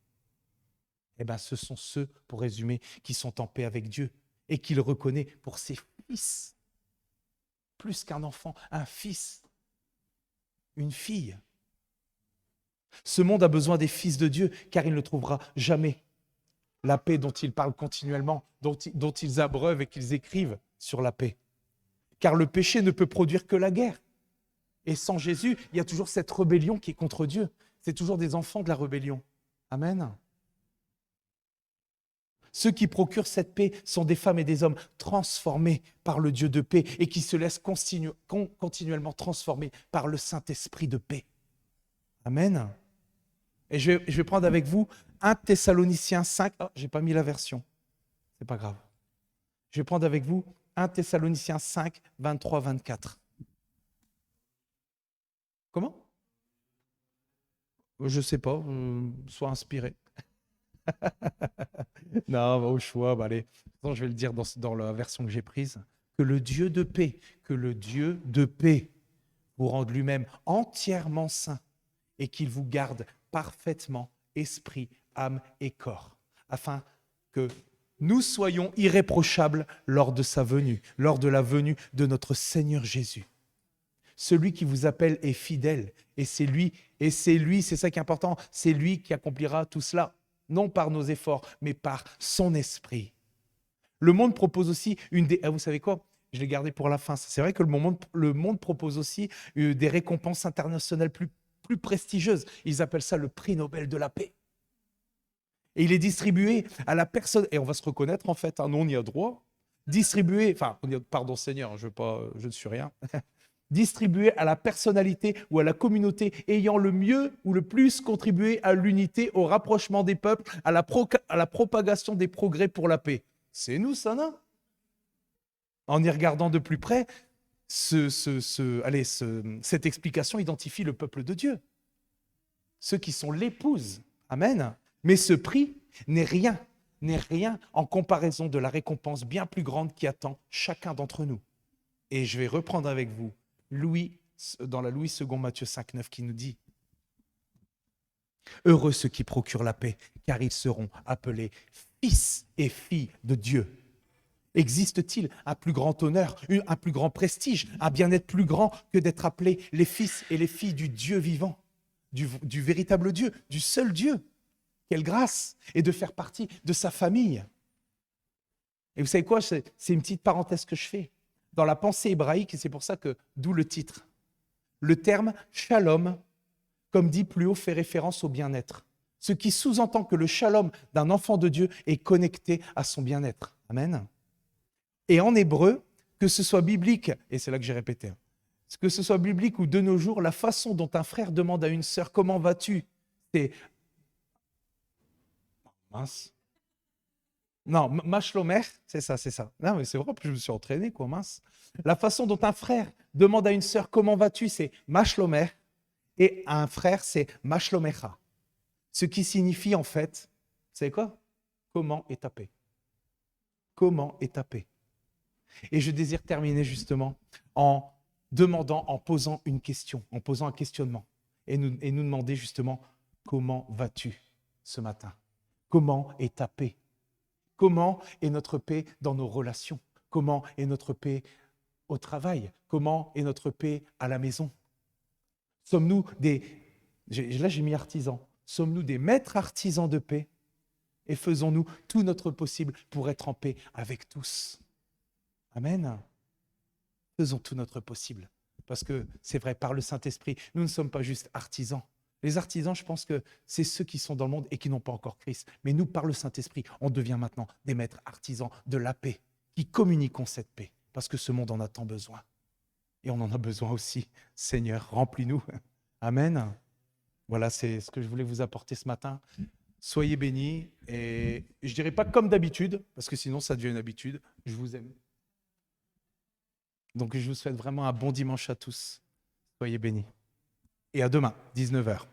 Eh bien, ce sont ceux, pour résumer, qui sont en paix avec Dieu et qu'il reconnaît pour ses fils. Plus qu'un enfant, un fils. Une fille. Ce monde a besoin des fils de Dieu, car il ne trouvera jamais la paix dont ils parlent continuellement, dont ils abreuvent et qu'ils écrivent sur la paix. Car le péché ne peut produire que la guerre. Et sans Jésus, il y a toujours cette rébellion qui est contre Dieu. C'est toujours des enfants de la rébellion. Amen. Ceux qui procurent cette paix sont des femmes et des hommes transformés par le Dieu de paix et qui se laissent continuellement transformer par le Saint-Esprit de paix. Amen. Et je vais prendre avec vous 1 Thessaloniciens 5. Oh, je n'ai pas mis la version. C'est pas grave. Je vais prendre avec vous 1 Thessaloniciens 5, 23, 24. Comment? Je ne sais pas, sois inspiré. Non, au choix, bah allez. Non, je vais le dire dans la version que j'ai prise. Que le Dieu de paix, que le Dieu de paix vous rende lui-même entièrement saint et qu'il vous garde parfaitement esprit, âme et corps, afin que nous soyons irréprochables lors de sa venue, lors de la venue de notre Seigneur Jésus. Celui qui vous appelle est fidèle et c'est lui, c'est ça qui est important, c'est lui qui accomplira tout cela, non par nos efforts, mais par son esprit. Le monde propose aussi vous savez quoi? Je l'ai gardé pour la fin. C'est vrai que le monde propose aussi des récompenses internationales plus prestigieuses. Ils appellent ça le prix Nobel de la paix. Et il est distribué à la personne, et on va se reconnaître en fait, nous on y a droit, pardon Seigneur, je ne suis rien, distribué à la personnalité ou à la communauté ayant le mieux ou le plus contribué à l'unité, au rapprochement des peuples, à la propagation des progrès pour la paix. C'est nous ça, non? En y regardant de plus près, cette explication identifie le peuple de Dieu, ceux qui sont l'épouse. Amen. Mais ce prix n'est rien en comparaison de la récompense bien plus grande qui attend chacun d'entre nous. Et je vais reprendre avec vous dans la Louis II Matthieu 5,9 qui nous dit « Heureux ceux qui procurent la paix, car ils seront appelés fils et filles de Dieu. » Existe-t-il un plus grand honneur, un plus grand prestige, un bien-être plus grand que d'être appelés les fils et les filles du Dieu vivant, du véritable Dieu, du seul Dieu? Quelle grâce! Et de faire partie de sa famille. Et vous savez quoi? C'est une petite parenthèse que je fais. Dans la pensée hébraïque, et c'est pour ça que, d'où le titre, le terme shalom, comme dit plus haut, fait référence au bien-être. Ce qui sous-entend que le shalom d'un enfant de Dieu est connecté à son bien-être. Amen. Et en hébreu, que ce soit biblique, et c'est là que j'ai répété, que ce soit biblique ou de nos jours, la façon dont un frère demande à une sœur « Comment vas-tu » c'est mince. Non, mashlomer, c'est ça. Non, mais c'est vrai, je me suis entraîné, quoi, mince. La façon dont un frère demande à une sœur « Comment vas-tu » c'est mashlomer, et à un frère, c'est mashlomecha. Ce qui signifie en fait, vous savez quoi? Comment est ta paix? Comment est ta paix? Et je désire terminer justement en posant une question, en posant un questionnement, et nous demander justement comment vas-tu ce matin? Comment est ta paix? Comment est notre paix dans nos relations? Comment est notre paix au travail? Comment est notre paix à la maison? Sommes-nous là j'ai mis artisans, sommes-nous des maîtres artisans de paix? Et faisons-nous tout notre possible pour être en paix avec tous? Amen. Faisons tout notre possible. Parce que c'est vrai, par le Saint-Esprit, nous ne sommes pas juste artisans. Les artisans, je pense que c'est ceux qui sont dans le monde et qui n'ont pas encore Christ. Mais nous, par le Saint-Esprit, on devient maintenant des maîtres artisans de la paix, qui communiquons cette paix, parce que ce monde en a tant besoin. Et on en a besoin aussi. Seigneur, remplis-nous. Amen. Voilà, c'est ce que je voulais vous apporter ce matin. Soyez bénis. Et je ne dirais pas comme d'habitude, parce que sinon ça devient une habitude. Je vous aime. Donc je vous souhaite vraiment un bon dimanche à tous. Soyez bénis. Et à demain, 19h.